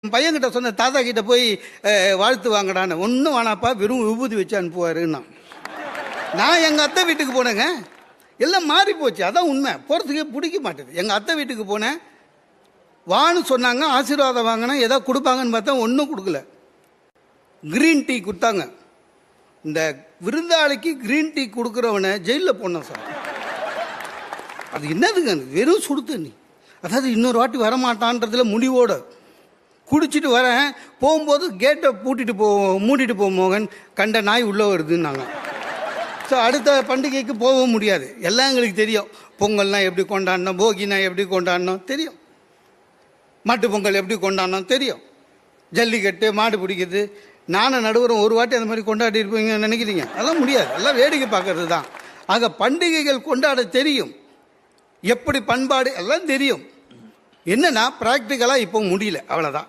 என் பையன்கிட்ட சொன்ன தாத்தா கிட்ட போய் வாழ்த்து வாங்கடான்னு. ஒன்றும் வேணாப்பா, வெறும் விபூதி வச்சு அனுப்புவாருன்னா. நான் எங்கள் அத்தை வீட்டுக்கு போனேங்க, எல்லாம் மாறி போச்சு. அதான் உண்மை, போகிறதுக்கே பிடிக்க மாட்டேது. எங்கள் அத்தை வீட்டுக்கு போனேன், வான்னு சொன்னாங்க, ஆசீர்வாதம் வாங்கினேன், ஏதோ கொடுப்பாங்கன்னு பார்த்தா ஒன்றும் கொடுக்கல. க்ரீன் டீ கொடுத்தாங்க. இந்த விருந்தாளிக்கு க்ரீன் டீ கொடுக்குறவனை ஜெயிலில் போனோம் சார். அது என்னதுங்க, வெறும் சுடு தண்ணி. அதாவது இன்னொரு வாட்டி வரமாட்டான்றதுல முடிவோடு குடிச்சிட்டு வரேன். போகும்போது கேட்டை மூடிட்டு போ மோகன், கண்ட நாய் உள்ளே வருதுன்னாங்க. ஸோ அடுத்த பண்டிகைக்கு போகவும் முடியாது. எல்லாம் எங்களுக்கு தெரியும். பொங்கல்னால் எப்படி கொண்டாடணும், போகினா எப்படி கொண்டாடணும் தெரியும், மாட்டு பொங்கல் எப்படி கொண்டாடணும் தெரியும், ஜல்லிக்கட்டு, மாடு பிடிக்கிறது. நானும் நடுவரும் ஒரு வாட்டி அந்த மாதிரி கொண்டாடி இருப்பீங்கன்னு நினைக்கிறீங்க? அதெல்லாம் முடியாது, எல்லாம் வேடிக்கை பார்க்கறது தான். ஆக பண்டிகைகள் கொண்டாட தெரியும், எப்படி பண்பாடு எல்லாம் தெரியும். என்னன்னா ப்ராக்டிக்கலாக இப்போ முடியல, அவ்வளோதான்.